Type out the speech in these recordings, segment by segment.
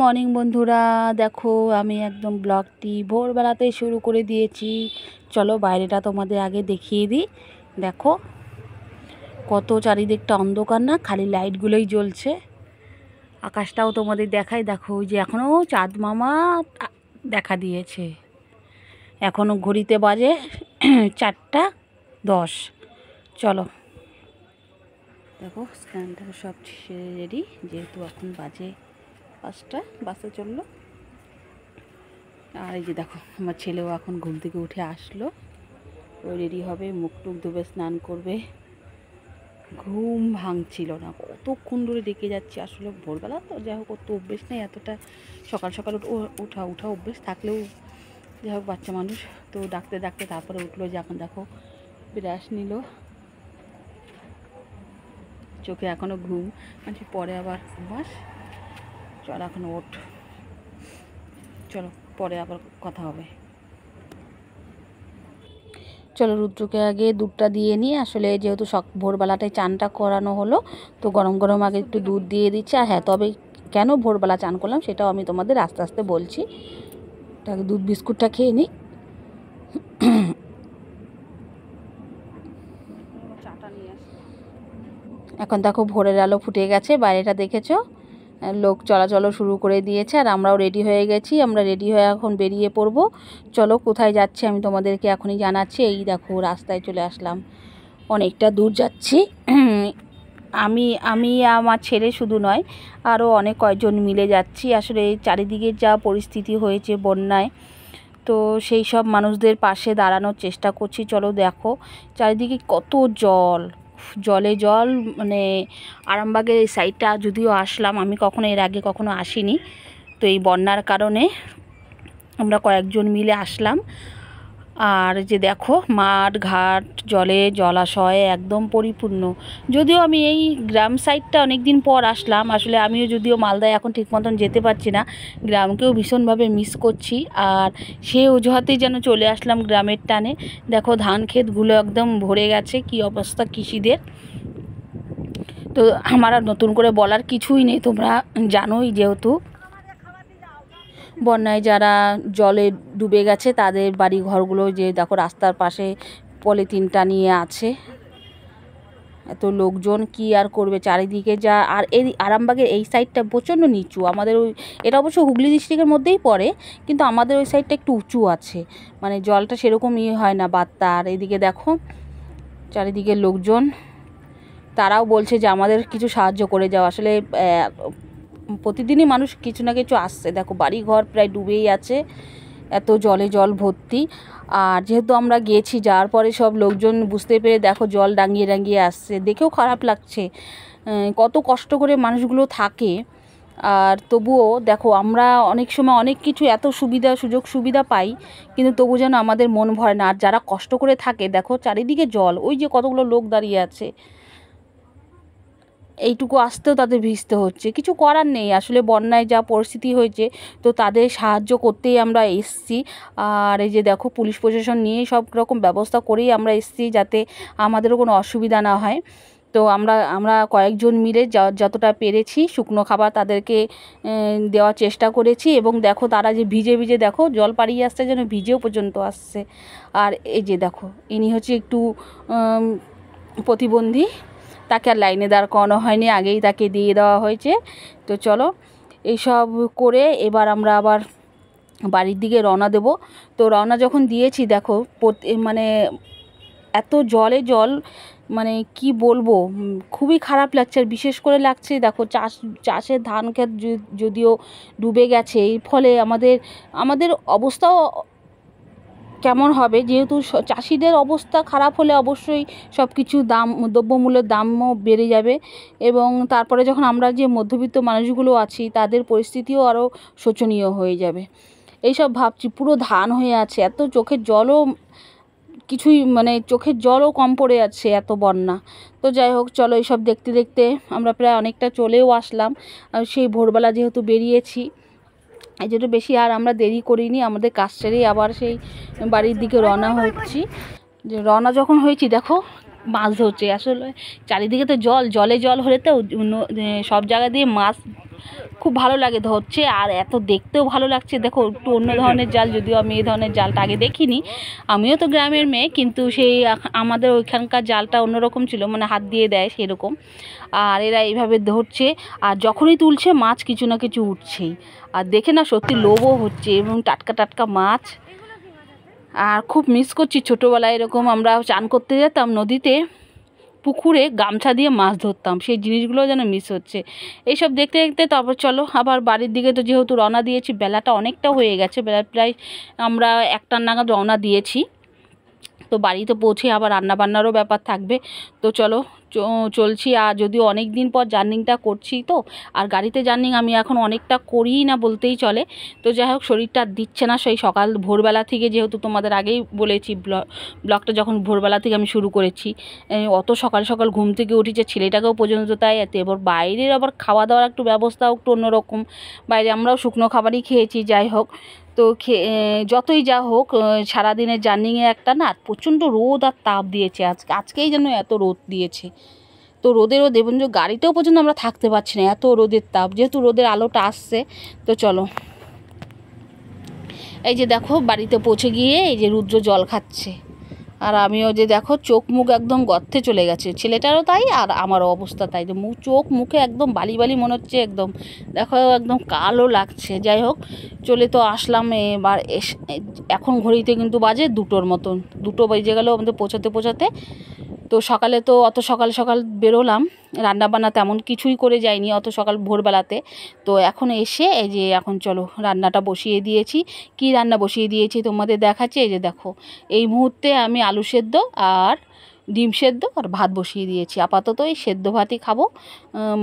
Morning বন্ধুরা, দেখো আমি একদম ব্লগটি ভোরবেলাতেই শুরু করে দিয়েছি। চলো বাইরেটা তোমাদের আগে দেখিয়ে দিই। দেখো কত চারিদিকটা অন্ধকার না, খালি লাইটগুলোই জ্বলছে। আকাশটাও তোমাদের দেখাই, দেখো ওই যে এখনও চাঁদ মামা দেখা দিয়েছে। এখনও ঘড়িতে বাজে 4:10। চলো দেখো স্নানটা সব সেরে রেডি, যেহেতু এখন বাজে 5টা বাসে চললো। আর এই যে দেখো আমার ছেলেও এখন ঘুম থেকে উঠে আসলো, ও রেডি হবে, মুখ টুক ধুবে, স্নান করবে। ঘুম ভাঙছিল না, কতক্ষণ ধরে ডেকে যাচ্ছি। আসলে ভোরবেলা তো যাই হোক, অত অভ্যেস নেই এতটা সকাল সকাল উঠা অভ্যেস থাকলেও যাই হোক, বাচ্চা মানুষ তো ডাকতে ডাকতে তারপরে উঠলো। যে এখন দেখো ব্রাশ নিল, চোখে এখনও ঘুম, মানে পরে আবার ঘুমাস। চল এখন ওঠ, চলো পরে আবার কথা হবে। চলো রুদ্রকে আগে দুধটা দিয়ে নিই। আসলে যেহেতু ভোরবেলাটায় চানটা করানো হলো, তো গরম গরম আগে একটু দুধ দিয়ে দিচ্ছি। আর হ্যাঁ, তবে কেন ভোরবেলা চান করলাম সেটাও আমি তোমাদের আস্তে আস্তে বলছি। তাকে দুধ বিস্কুটটা খেয়ে নিই। এখন দেখো ভোরের আলো ফুটে গেছে, বাইরেটা দেখেছো, লোক চলাচলও শুরু করে দিয়েছে। আর আমরাও রেডি হয়ে গেছি, আমরা রেডি হয়ে এখন বেরিয়ে পড়ব। চলো কোথায় যাচ্ছি আমি তোমাদেরকে এখনই জানাচ্ছি। এই দেখো রাস্তায় চলে আসলাম, অনেকটা দূর যাচ্ছি। আমি আমার ছেলে শুধু নয়, আরও অনেক কয়েকজন মিলে যাচ্ছি। আসলে চারিদিকে যা পরিস্থিতি হয়েছে বন্যায়, তো সেই সব মানুষদের পাশে দাঁড়ানোর চেষ্টা করছি। চলো দেখো চারিদিকে কত জল, জলে জল। মানে আরামবাগের এই সাইডটা যদিও আসলাম, আমি কখনো এর আগে কখনো আসিনি, তো এই বন্যার কারণে আমরা কয়েকজন মিলে আসলাম। আর যে দেখো মাঠ ঘাট জলে জলাশয়ে একদম পরিপূর্ণ। যদিও আমি এই গ্রাম সাইডটা অনেক দিন পর আসলাম, আসলে আমিও যদিও মালদায় এখন ঠিক মতন যেতে পারছি না, গ্রামকেও ভীষণভাবে মিস করছি। আর সে অজুহাতেই যেন চলে আসলাম গ্রামের টানে। দেখো ধান ক্ষেতগুলো একদম ভরে গেছে, কি অবস্থা কৃষিদের। তো আমার আর নতুন করে বলার কিছুই নেই, তোমরা জানোই যেহেতু বন্যায় যারা জলে ডুবে গেছে তাদের বাড়ি ঘরগুলো যে দেখো রাস্তার পাশে পলিথিনটা নিয়ে আছে। এত লোকজন কি আর করবে চারিদিকে যা। আর এই আরামবাগের এই সাইডটা প্রচণ্ড নিচু, আমাদের ওই এটা অবশ্য হুগলি ডিস্ট্রিক্টের মধ্যেই পড়ে, কিন্তু আমাদের ওই সাইডটা একটু উঁচু আছে, মানে জলটা সেরকম হয় না বাত্তা। আর এদিকে দেখো চারিদিকে লোকজন, তারাও বলছে যে আমাদের কিছু সাহায্য করে যাও। আসলে প্রতিদিনই মানুষ কিছু না কিছু আসছে। দেখো বাড়ি ঘর প্রায় ডুবেই আছে, এত জলে জল ভর্তি। আর যেহেতু আমরা গেছি, যাওয়ার পরে সব লোকজন বুঝতে পেরে দেখো জল ডাঙিয়ে ডাঙিয়ে আসছে, দেখেও খারাপ লাগছে কত কষ্ট করে মানুষগুলো থাকে। আর তবুও দেখো আমরা অনেক সময় অনেক কিছু এত সুযোগ সুবিধা পাই, কিন্তু তবু যেন আমাদের মন ভরে না। আর যারা কষ্ট করে থাকে দেখো চারিদিকে জল, ওই যে কতগুলো লোক দাঁড়িয়ে আছে, এইটুকু আসতেও তাদের ভিজতে হচ্ছে। কিছু করার নেই, আসলে বন্যায় যা পরিস্থিতি হয়েছে, তো তাদের সাহায্য করতেই আমরা এসছি। আর এই যে দেখো পুলিশ প্রশাসন নিয়ে সব রকম ব্যবস্থা করেই আমরা এসছি, যাতে আমাদেরও কোনো অসুবিধা না হয়। তো আমরা কয়েকজন মিলে যতটা পেরেছি শুকনো খাবার তাদেরকে দেওয়ার চেষ্টা করেছি। এবং দেখো তারা যে ভিজে ভিজে দেখো জল পাড়িয়ে আসছে, যেন ভিজেও পর্যন্ত আসছে। আর এই যে দেখো ইনি হচ্ছে একটু প্রতিবন্ধী, তাকে আর লাইনে দাঁড় করানো হয়নি, আগেই তাকে দিয়ে দেওয়া হয়েছে। তো চলো এইসব করে এবার আমরা আবার বাড়ির দিকে রওনা দেব। তো রওনা যখন দিয়েছি দেখো মানে এত জলে জল, মানে কি বলবো, খুবই খারাপ লাগছে। আর বিশেষ করে লাগছে দেখো চাষের ধান ক্ষেত যদিও ডুবে গেছে, এর ফলে আমাদের অবস্থাও কেমন হবে। যেহেতু চাষিদের অবস্থা খারাপ হলে অবশ্যই সব কিছু দাম, দ্রব্যমূল্যের দামও বেড়ে যাবে। এবং তারপরে যখন আমরা যে মধ্যবিত্ত মানুষগুলো আছি তাদের পরিস্থিতিও আরও শোচনীয় হয়ে যাবে। এইসব ভাবছি, পুরো ধান হয়ে আছে, এত চোখের জলও কিছুই, মানে চোখের জলও কম পড়ে আছে, এত বন্যা। তো যাই হোক চলো এইসব দেখতে দেখতে আমরা প্রায় অনেকটা চলেও আসলাম। আর সেই ভোরবেলা যেহেতু বেরিয়েছি, এই জন্য বেশি আর আমরা দেরি করিনি, আমাদের কাজ সেরেই আবার সেই বাড়ির দিকে রওনা হচ্ছি। যে রওনা যখন হয়েছি দেখো মাছ ধরছে, আসলে চারিদিকে তো জলে জল হলে তো সব জায়গা দিয়ে মাছ খুব ভালো লাগে ধরছে, আর এত দেখতেও ভালো লাগছে। দেখো একটু অন্য ধরনের জাল, যদিও আমি এই ধরনের জালটা আগে দেখিনি। আমিও তো গ্রামের মেয়ে, কিন্তু সেই আমাদের ওইখানকার জালটা অন্যরকম ছিল, মানে হাত দিয়ে দেয় সেরকম। আর এরা এইভাবে ধরছে, আর যখনই তুলছে মাছ কিছু না কিছু উঠছেই, আর দেখে না সত্যি লোভও হচ্ছে, এবং টাটকা টাটকা মাছ। আর খুব মিস করছি ছোটোবেলায় এরকম আমরা চান করতে যেতাম নদীতে, পুকুরে গামছা দিয়ে মাছ ধরতাম, সেই জিনিসগুলো যেন মিস হচ্ছে। এইসব দেখতে দেখতে তারপর চলো আবার বাড়ির দিকে, তো যেহেতু রওনা দিয়েছি, বেলাটা অনেকটা হয়ে গেছে, বেলা প্রায় আমরা 1টা নাগাদ রওনা দিয়েছি। তো বাড়িতে পৌঁছে আবার রান্নাবান্নারও ব্যাপার থাকবে। তো চলো চলছি। আর যদিও অনেক দিন পর জার্নিংটা করছি, তো আর গাড়িতে জার্নিং আমি এখন অনেকটা করিই না বলতেই চলে। তো যাই হোক, শরীরটা দিচ্ছে না। সেই সকাল ভোরবেলা থেকে, যেহেতু তোমাদের আগেই বলেছি, ব্লগটা যখন ভোরবেলা থেকে আমি শুরু করেছি, অত সকাল সকাল ঘুম থেকে উঠেছে, ছেলেটাকেও পর্যন্ত তাই। এতে এবার বাইরের আবার খাওয়া দাওয়ার একটু ব্যবস্থাও একটু অন্যরকম। বাইরে আমরাও শুকনো খাবারই খেয়েছি। যাই হোক, তো যতই যা হোক, সারাদিনের জার্নিংয়ে একটা না প্রচণ্ড রোদ আর তাপ দিয়েছে। আজকেই যেন এত রোদ দিয়েছে। তো রোদেরও দেবন, গাড়িতেও পর্যন্ত আমরা থাকতে পারছি না, এত রোদের তাপ, যেহেতু রোদের আলোটা আসছে। তো চলো, এই যে দেখো বাড়িতে পৌঁছে গিয়ে এই যে রুদ্র জল খাচ্ছে, আর আমিও যে দেখো চোখ মুখ একদম গর্তে চলে গেছে, ছেলেটারও তাই আর আমারও অবস্থা তাই, যে চোখ মুখে একদম বালি বালি মনে হচ্ছে, একদম দেখো একদম কালো লাগছে। যাই হোক, চলে তো আসলাম। এবার এখন ঘড়িতে কিন্তু বাজে 2টোর মতন, 2টো বেজে গেল আমাদের পৌঁছাতে পৌঁছাতে। তো সকালে তো অত সকাল সকাল বেরোলাম, রান্নাবান্না তেমন কিছুই করে যাইনি অত সকাল ভোরবেলাতে। তো এখন এসে এই যে এখন চলো রান্নাটা বসিয়ে দিয়েছি। কি রান্না বসিয়ে দিয়েছি তোমাদের দেখাচ্ছি। এই যে দেখো, এই মুহূর্তে আমি আলু সেদ্ধ আর ডিম সেদ্ধ আর ভাত বসিয়ে দিয়েছি। আপাতত এই সেদ্ধ ভাতই খাবো।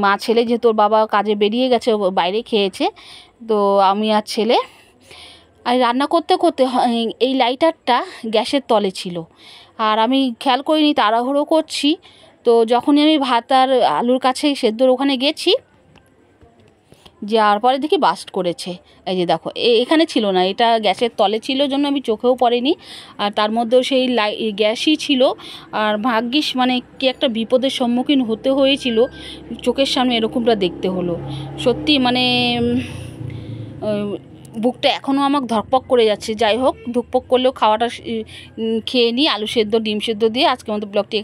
মা ছেলে, যেহেতু ওর বাবা কাজে বেরিয়ে গেছে, বাইরে খেয়েছে, তো আমি আর ছেলে। আর রান্না করতে করতে এই লাইটারটা গ্যাসের তলে ছিল, আর আমি খেয়াল করিনি, তাড়াহুড়ো করছি। তো যখনই আমি ভাত আর আলুর কাছে সেদ্ধর ওখানে গেছি, যাওয়ার পরে দেখি বাস্ট করেছে। এই যে দেখো, এখানে ছিল না, এটা গ্যাসের তলে ছিল জন্য আমি চোখেও পড়েনি। আর তার মধ্যেও সেই গ্যাসই ছিল। আর ভাগ্যিস, মানে কি একটা বিপদের সম্মুখীন হতে হয়েছিল, চোখের সামনে এরকমটা দেখতে হলো। সত্যি মানে বুকটা এখনও আমার ধকপক করে যাচ্ছে। যাই হোক, ধুকপক করলেও খাওয়াটা খেয়ে নিই, আলু সেদ্ধ ডিম সেদ্ধ দিয়ে। আজকের মতো ব্লগটি